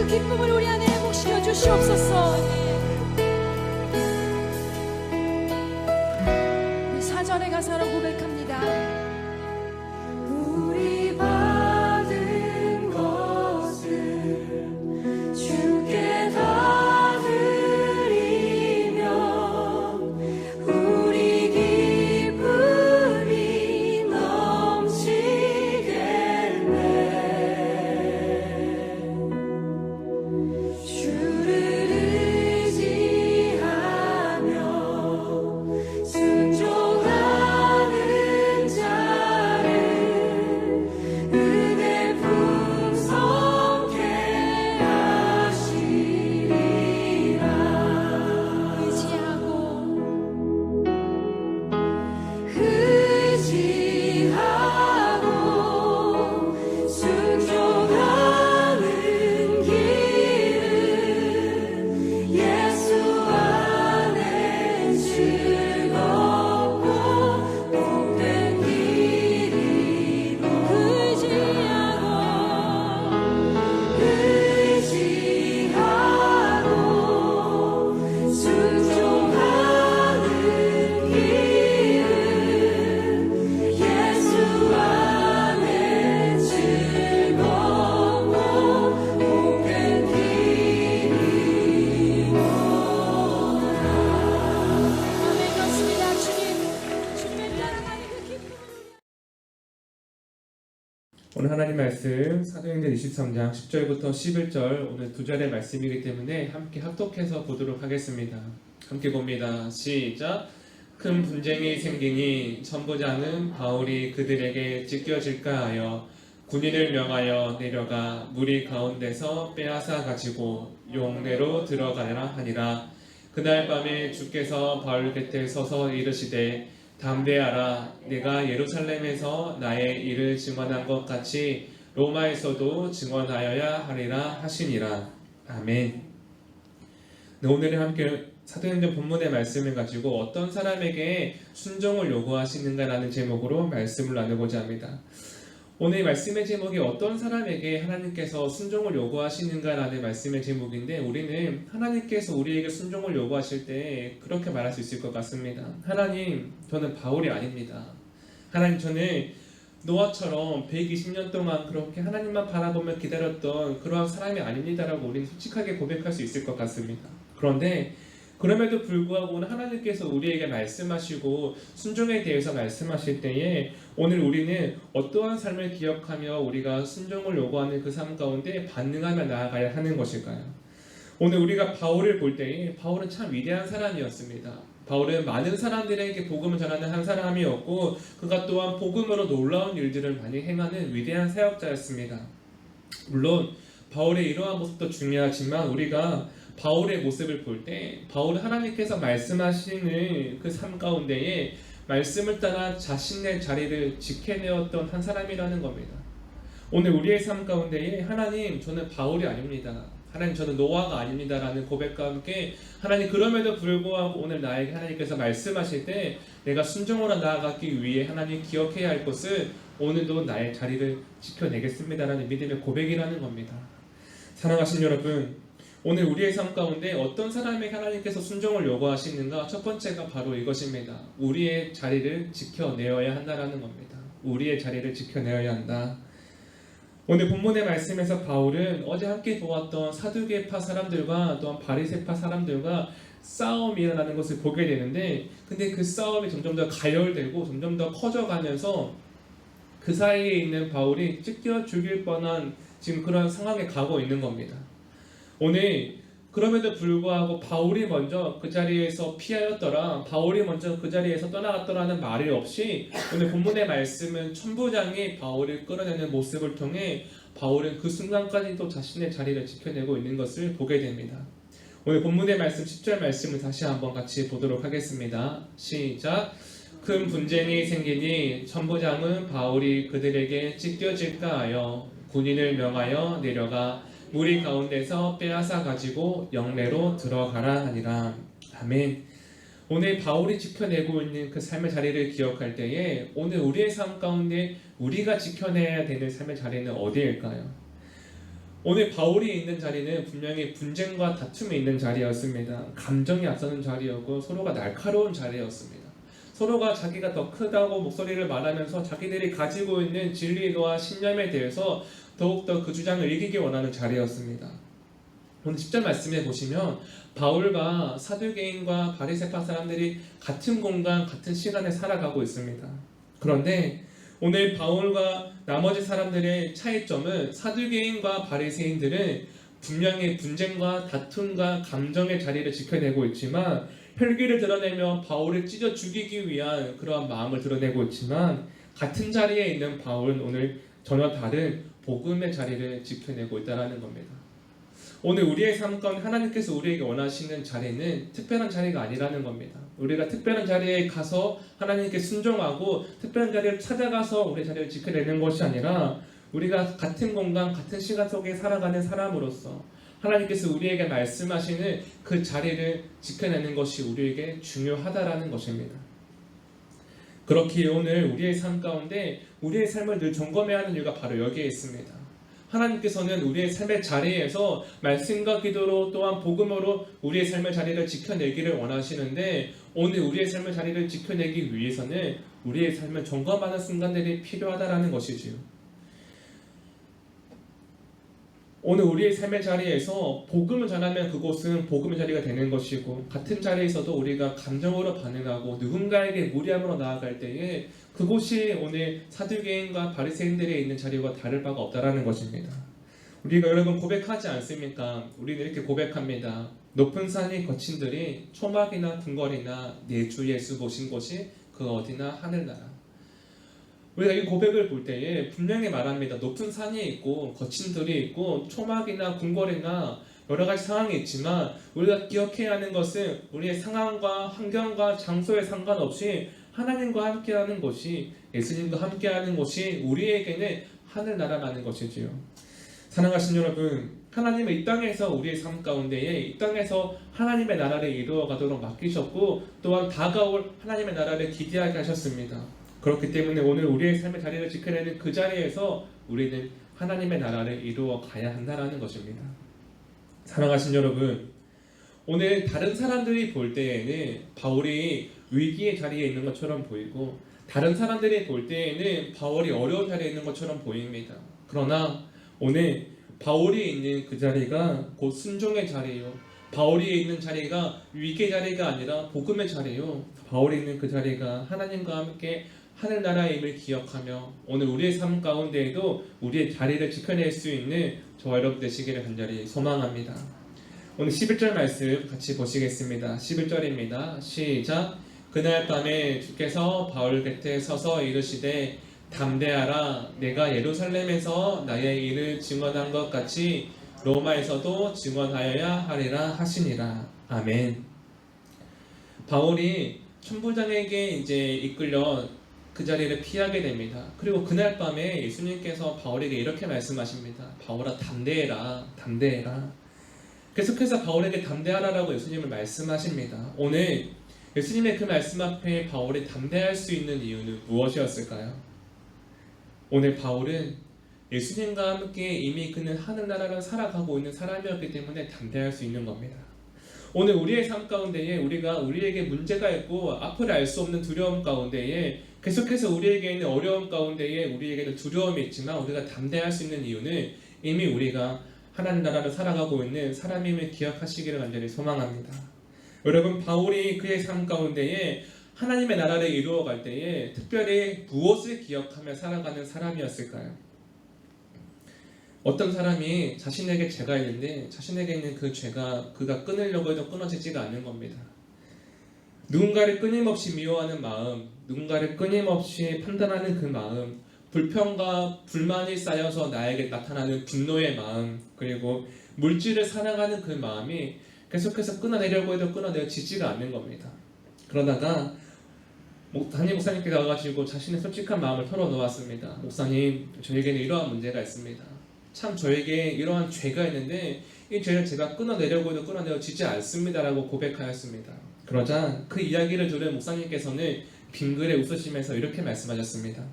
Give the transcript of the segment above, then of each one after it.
기쁨을 우리 안에 회복시켜 주시옵소서. 우리 4절의 가사로 고백합니다. 우리 받은 것을 주께 다 드리면 우리 기쁨이 넘치겠네. 주를 의지하며 순종하는 자를 은혜 풍성케 하시리라. 의지하고 순종하는 길은 예수 안에 즐겁고 복된 길이고. 의지하고 순종하는 길은 예수 안에 즐겁고 복된 길이로다. 아멘. 그렇습니다. 주님을 따라가는 그 기쁨을 오늘 하나님 말씀 사도행전 23장 10절부터 11절 오늘 두 절의 말씀이기 때문에 함께 합독해서 보도록 하겠습니다. 함께 봅니다. 시작. 큰 분쟁이 생기니 천부장은 바울이 그들에게 찢겨질까 하여 군인을 명하여 내려가 무리 가운데서 빼앗아 가지고 용내로 들어가라 하니라. 그날 밤에 주께서 바울 곁에 서서 이르시되 담대하라. 내가 예루살렘에서 나의 일을 증언한 것 같이 로마에서도 증언하여야 하리라 하시니라. 아멘. 네, 오늘은 함께 사도행전 본문의 말씀을 가지고 어떤 사람에게 순종을 요구하시는가라는 제목으로 말씀을 나누고자 합니다. 오늘 말씀의 제목이 어떤 사람에게 하나님께서 순종을 요구하시는가라는 말씀의 제목인데, 우리는 하나님께서 우리에게 순종을 요구하실 때 그렇게 말할 수 있을 것 같습니다. 하나님, 저는 바울이 아닙니다. 하나님, 저는 노아처럼 120년 동안 그렇게 하나님만 바라보며 기다렸던 그러한 사람이 아닙니다라고 우리는 솔직하게 고백할 수 있을 것 같습니다. 그런데 그럼에도 불구하고 오늘 하나님께서 우리에게 말씀하시고 순종에 대해서 말씀하실 때에 오늘 우리는 어떠한 삶을 기억하며 우리가 순종을 요구하는 그 삶 가운데 반응하며 나아가야 하는 것일까요? 오늘 우리가 바울을 볼 때에 바울은 참 위대한 사람이었습니다. 바울은 많은 사람들에게 복음을 전하는 한 사람이었고, 그가 또한 복음으로 놀라운 일들을 많이 행하는 위대한 사역자였습니다. 물론 바울의 이러한 모습도 중요하지만 우리가 바울의 모습을 볼 때 바울은 하나님께서 말씀하시는 그 삶 가운데에 말씀을 따라 자신의 자리를 지켜내었던 한 사람이라는 겁니다. 오늘 우리의 삶 가운데에 하나님, 저는 바울이 아닙니다. 하나님, 저는 노아가 아닙니다 라는 고백과 함께 하나님, 그럼에도 불구하고 오늘 나에게 하나님께서 말씀하실 때 내가 순종으로 나아가기 위해 하나님 기억해야 할 것은 오늘도 나의 자리를 지켜내겠습니다 라는 믿음의 고백이라는 겁니다. 사랑하신 여러분, 오늘 우리의 삶 가운데 어떤 사람에게 하나님께서 순종을 요구하시는가? 첫 번째가 바로 이것입니다. 우리의 자리를 지켜내어야 한다라는 겁니다. 우리의 자리를 지켜내어야 한다. 오늘 본문의 말씀에서 바울은 어제 함께 보았던 사두개파 사람들과 또한 바리새파 사람들과 싸움이 일어나는 것을 보게 되는데, 근데 그 싸움이 점점 더 가열되고 점점 더 커져가면서 그 사이에 있는 바울이 찢겨 죽일 뻔한 지금 그런 상황에 가고 있는 겁니다. 오늘 그럼에도 불구하고 바울이 먼저 그 자리에서 피하였더라, 바울이 먼저 그 자리에서 떠나갔더라는 말이 없이 오늘 본문의 말씀은 천부장이 바울을 끌어내는 모습을 통해 바울은 그 순간까지도 자신의 자리를 지켜내고 있는 것을 보게 됩니다. 오늘 본문의 말씀 10절 말씀을 다시 한번 같이 보도록 하겠습니다. 시작. 큰 분쟁이 생기니 천부장은 바울이 그들에게 찢겨질까 하여 군인을 명하여 내려가 무리 가운데서 빼앗아 가지고 영내로 들어가라 하니라. 아멘. 오늘 바울이 지켜내고 있는 그 삶의 자리를 기억할 때에 오늘 우리의 삶 가운데 우리가 지켜내야 되는 삶의 자리는 어디일까요? 오늘 바울이 있는 자리는 분명히 분쟁과 다툼이 있는 자리였습니다. 감정이 앞서는 자리였고 서로가 날카로운 자리였습니다. 서로가 자기가 더 크다고 목소리를 말하면서 자기들이 가지고 있는 진리와 신념에 대해서 더욱더 그 주장을 이기기 원하는 자리였습니다. 오늘 10절 말씀에 보시면 바울과 사두개인과 바리새파 사람들이 같은 공간, 같은 시간에 살아가고 있습니다. 그런데 오늘 바울과 나머지 사람들의 차이점은 사두개인과 바리새인들은 분명히 분쟁과 다툼과 감정의 자리를 지켜내고 있지만 혈기를 드러내며 바울을 찢어 죽이기 위한 그러한 마음을 드러내고 있지만 같은 자리에 있는 바울은 오늘 전혀 다른 복음의 자리를 지켜내고 있다는 겁니다. 오늘 우리의 삶 가운데 하나님께서 우리에게 원하시는 자리는 특별한 자리가 아니라는 겁니다. 우리가 특별한 자리에 가서 하나님께 순종하고 특별한 자리를 찾아가서 우리의 자리를 지켜내는 것이 아니라 우리가 같은 공간, 같은 시간 속에 살아가는 사람으로서 하나님께서 우리에게 말씀하시는 그 자리를 지켜내는 것이 우리에게 중요하다라는 것입니다. 그렇기에 오늘 우리의 삶 가운데 우리의 삶을 늘 점검해야 하는 이유가 바로 여기에 있습니다. 하나님께서는 우리의 삶의 자리에서 말씀과 기도로 또한 복음으로 우리의 삶의 자리를 지켜내기를 원하시는데 오늘 우리의 삶의 자리를 지켜내기 위해서는 우리의 삶을 점검하는 순간들이 필요하다라는 것이지요. 오늘 우리의 삶의 자리에서 복음을 전하면 그곳은 복음의 자리가 되는 것이고 같은 자리에서도 우리가 감정으로 반응하고 누군가에게 무리함으로 나아갈 때에 그곳이 오늘 사두개인과 바리새인들에 있는 자리와 다를 바가 없다라는 것입니다. 우리가 여러분 고백하지 않습니까? 우리는 이렇게 고백합니다. 높은 산이 거친 들이 초막이나 궁궐이나 내 주 예수 보신 곳이 그 어디나 하늘나라. 우리가 이 고백을 볼 때에 분명히 말합니다. 높은 산이 있고 거친 들이 있고 초막이나 궁궐이나 여러 가지 상황이 있지만 우리가 기억해야 하는 것은 우리의 상황과 환경과 장소에 상관없이 하나님과 함께하는 것이 예수님과 함께하는 것이 우리에게는 하늘나라라는 것이지요. 사랑하신 여러분, 하나님은 이 땅에서 우리의 삶 가운데에 이 땅에서 하나님의 나라를 이루어가도록 맡기셨고 또한 다가올 하나님의 나라를 기대하게 하셨습니다. 그렇기 때문에 오늘 우리의 삶의 자리를 지켜내는 그 자리에서 우리는 하나님의 나라를 이루어 가야 한다는 것입니다. 사랑하신 여러분, 오늘 다른 사람들이 볼 때에는 바울이 위기의 자리에 있는 것처럼 보이고 다른 사람들이 볼 때에는 바울이 어려운 자리에 있는 것처럼 보입니다. 그러나 오늘 바울이 있는 그 자리가 곧 순종의 자리요. 바울이 있는 자리가 위기의 자리가 아니라 복음의 자리요. 바울이 있는 그 자리가 하나님과 함께 하늘나라임을 기억하며 오늘 우리의 삶 가운데에도 우리의 자리를 지켜낼 수 있는 저와 여러분 되시기를 간절히 소망합니다. 오늘 11절 말씀 같이 보시겠습니다. 11절입니다. 시작. 그날 밤에 주께서 바울 곁에 서서 이르시되 담대하라. 내가 예루살렘에서 나의 일을 증언한 것 같이 로마에서도 증언하여야 하리라 하시니라. 아멘. 바울이 천부장에게 이제 이끌려 그 자리를 피하게 됩니다. 그리고 그날 밤에 예수님께서 바울에게 이렇게 말씀하십니다. 바울아, 담대해라. 담대해라. 계속해서 바울에게 담대하라라고 예수님을 말씀하십니다. 오늘 예수님의 그 말씀 앞에 바울이 담대할 수 있는 이유는 무엇이었을까요? 오늘 바울은 예수님과 함께 이미 그는 하늘나라를 살아가고 있는 사람이었기 때문에 담대할 수 있는 겁니다. 오늘 우리의 삶 가운데에 우리가 우리에게 문제가 있고 앞을 알 수 없는 두려움 가운데에 계속해서 우리에게 있는 어려움 가운데에 우리에게는 두려움이 있지만 우리가 담대할 수 있는 이유는 이미 우리가 하나님 나라를 살아가고 있는 사람임을 기억하시기를 간절히 소망합니다. 여러분, 바울이 그의 삶 가운데에 하나님의 나라를 이루어갈 때에 특별히 무엇을 기억하며 살아가는 사람이었을까요? 어떤 사람이 자신에게 죄가 있는데 자신에게 있는 그 죄가 그가 끊으려고 해도 끊어지지가 않는 겁니다. 누군가를 끊임없이 미워하는 마음, 누군가를 끊임없이 판단하는 그 마음, 불평과 불만이 쌓여서 나에게 나타나는 분노의 마음, 그리고 물질을 사랑하는 그 마음이 계속해서 끊어내려고 해도 끊어내지지가 않는 겁니다. 그러다가 담임 목사님께 나와가지고 자신의 솔직한 마음을 털어놓았습니다. 목사님, 저에게는 이러한 문제가 있습니다. 참 저에게 이러한 죄가 있는데 이 죄를 제가 끊어내려고 해도 끊어내지지 않습니다 라고 고백하였습니다. 그러자 그 이야기를 들은 목사님께서는 빙그레 웃으시면서 이렇게 말씀하셨습니다.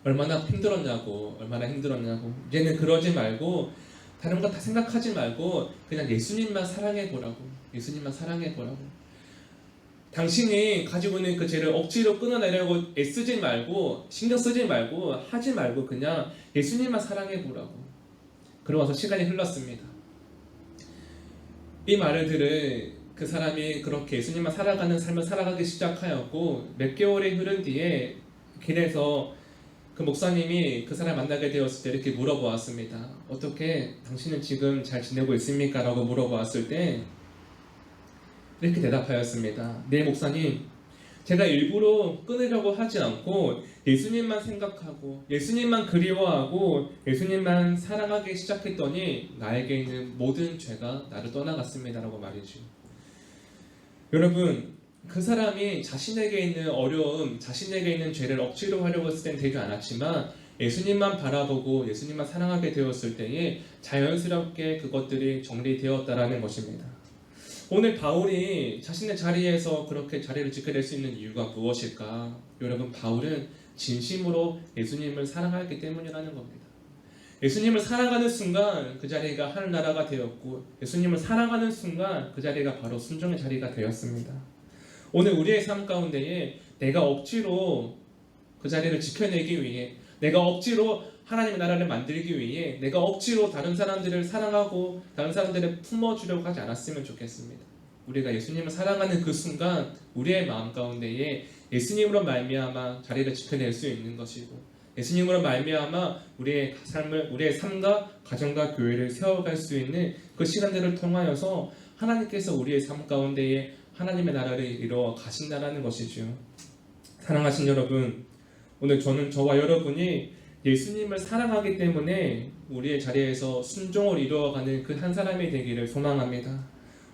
얼마나 힘들었냐고, 얼마나 힘들었냐고. 이제는 그러지 말고 다른 거 다 생각하지 말고 그냥 예수님만 사랑해 보라고. 예수님만 사랑해 보라고. 당신이 가지고 있는 그 죄를 억지로 끊어내려고 애쓰지 말고 신경 쓰지 말고 하지 말고 그냥 예수님만 사랑해 보라고. 그러고 나서 시간이 흘렀습니다. 이 말을 들은 그 사람이 그렇게 예수님만 살아가는 삶을 살아가기 시작하였고 몇 개월이 흐른 뒤에 길에서 그 목사님이 그 사람 만나게 되었을 때 이렇게 물어보았습니다. 어떻게 당신은 지금 잘 지내고 있습니까? 라고 물어보았을 때 이렇게 대답하였습니다. 네 목사님, 제가 일부러 끊으려고 하지 않고 예수님만 생각하고 예수님만 그리워하고 예수님만 사랑하기 시작했더니 나에게 있는 모든 죄가 나를 떠나갔습니다 라고 말이죠. 여러분, 그 사람이 자신에게 있는 어려움, 자신에게 있는 죄를 억지로 하려고 했을 땐 되지 않았지만 예수님만 바라보고 예수님만 사랑하게 되었을 때에 자연스럽게 그것들이 정리되었다라는 것입니다. 오늘 바울이 자신의 자리에서 그렇게 자리를 지켜낼 수 있는 이유가 무엇일까? 여러분, 바울은 진심으로 예수님을 사랑하기 때문이라는 겁니다. 예수님을 사랑하는 순간 그 자리가 하늘나라가 되었고 예수님을 사랑하는 순간 그 자리가 바로 순종의 자리가 되었습니다. 오늘 우리의 삶 가운데에 내가 억지로 그 자리를 지켜내기 위해 내가 억지로 하나님의 나라를 만들기 위해 내가 억지로 다른 사람들을 사랑하고 다른 사람들을 품어주려고 하지 않았으면 좋겠습니다. 우리가 예수님을 사랑하는 그 순간 우리의 마음 가운데에 예수님으로 말미암아 자리를 지켜낼 수 있는 것이고 예수님으로 말미암아 우리의 삶과 가정과 교회를 세워갈 수 있는 그 시간들을 통하여서 하나님께서 우리의 삶 가운데에 하나님의 나라를 이루어 가신다는 것이죠. 사랑하신 여러분, 오늘 저와 여러분이 예수님을 사랑하기 때문에 우리의 자리에서 순종을 이루어가는 그 한 사람이 되기를 소망합니다.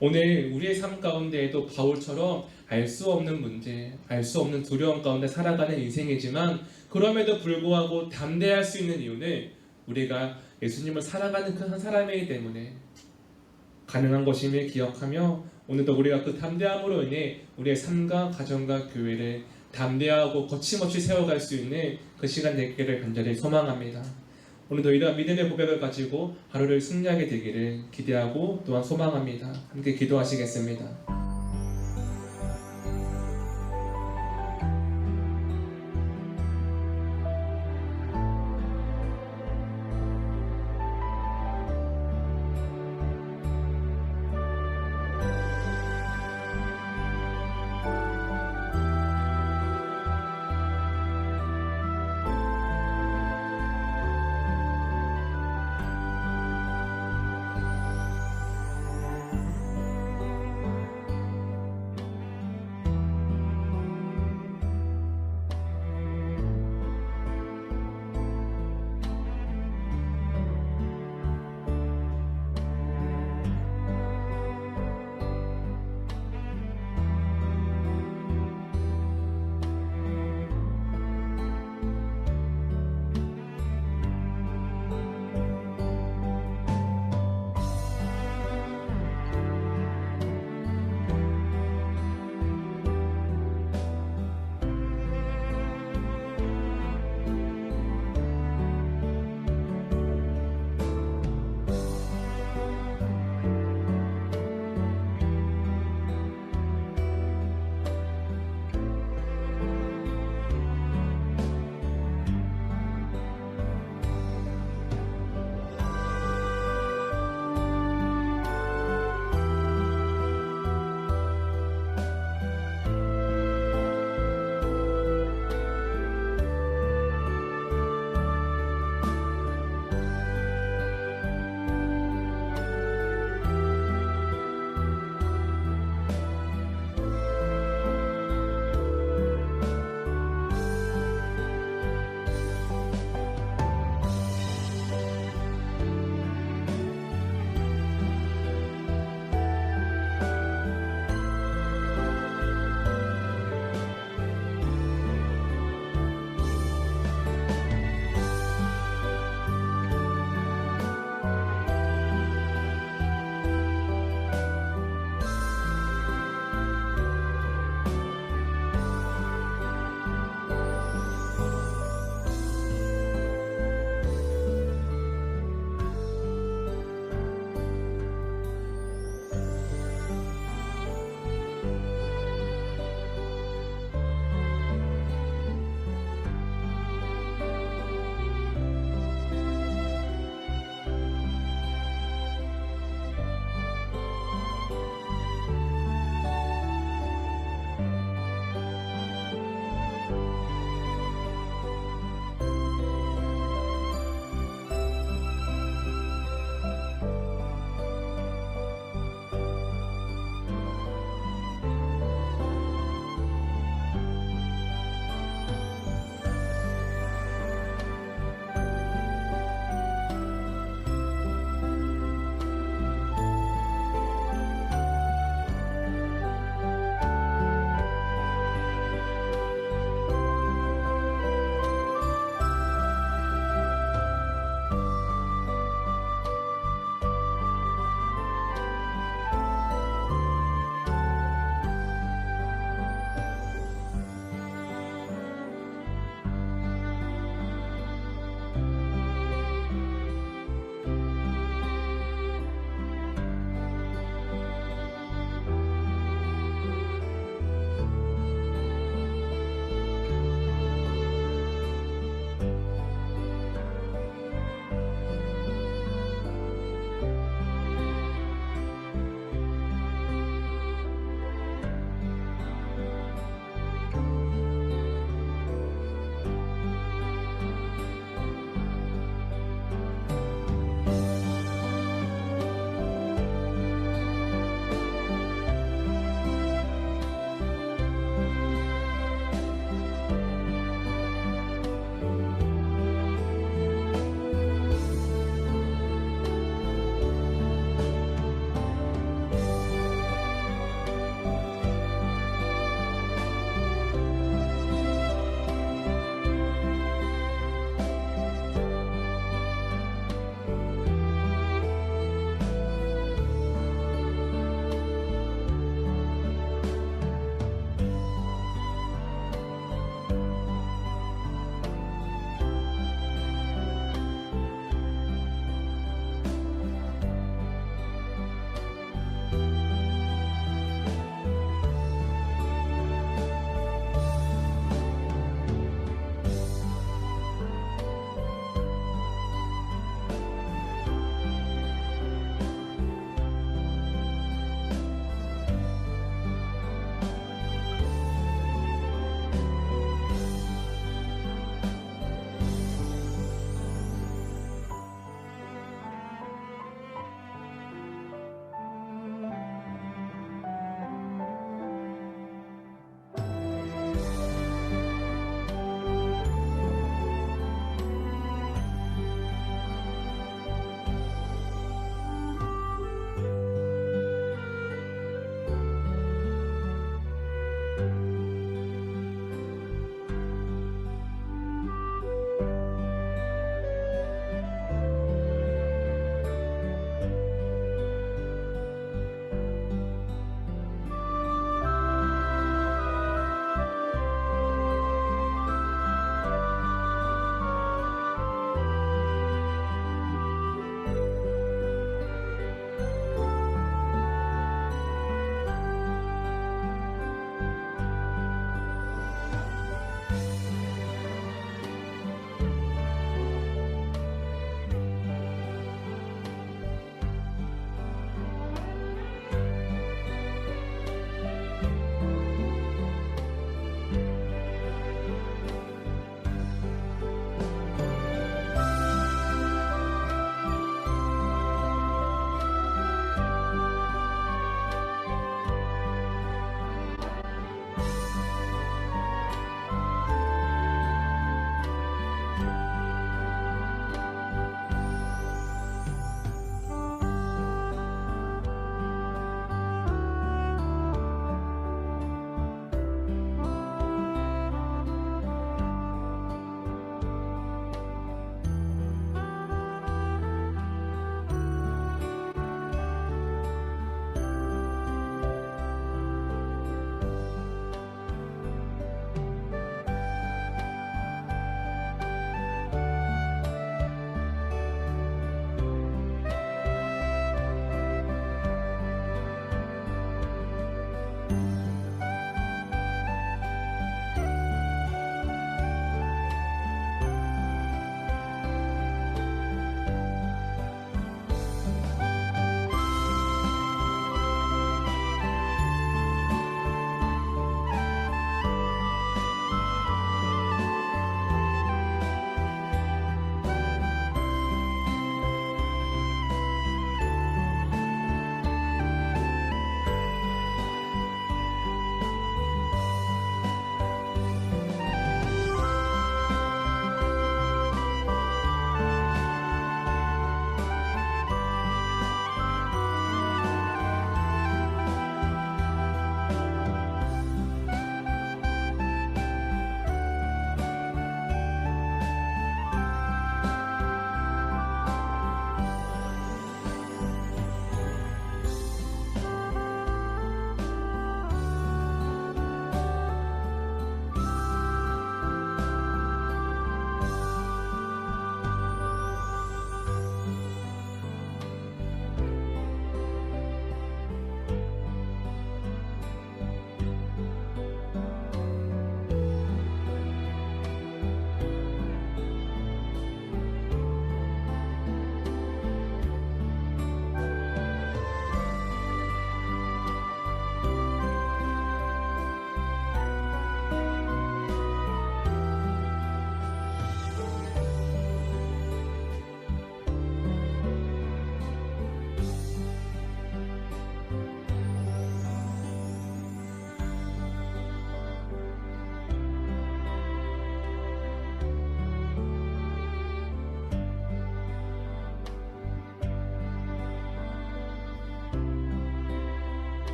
오늘 우리의 삶 가운데에도 바울처럼 알 수 없는 문제, 알 수 없는 두려움 가운데 살아가는 인생이지만 그럼에도 불구하고 담대할 수 있는 이유는 우리가 예수님을 사랑하는 그 한 사람이기 때문에 가능한 것임을 기억하며 오늘도 우리가 그 담대함으로 인해 우리의 삶과 가정과 교회를 담대하고 거침없이 세워갈 수 있는 그 시간 되기를 간절히 소망합니다. 오늘도 이러한 믿음의 고백을 가지고 하루를 승리하게 되기를 기대하고 또한 소망합니다. 함께 기도하시겠습니다.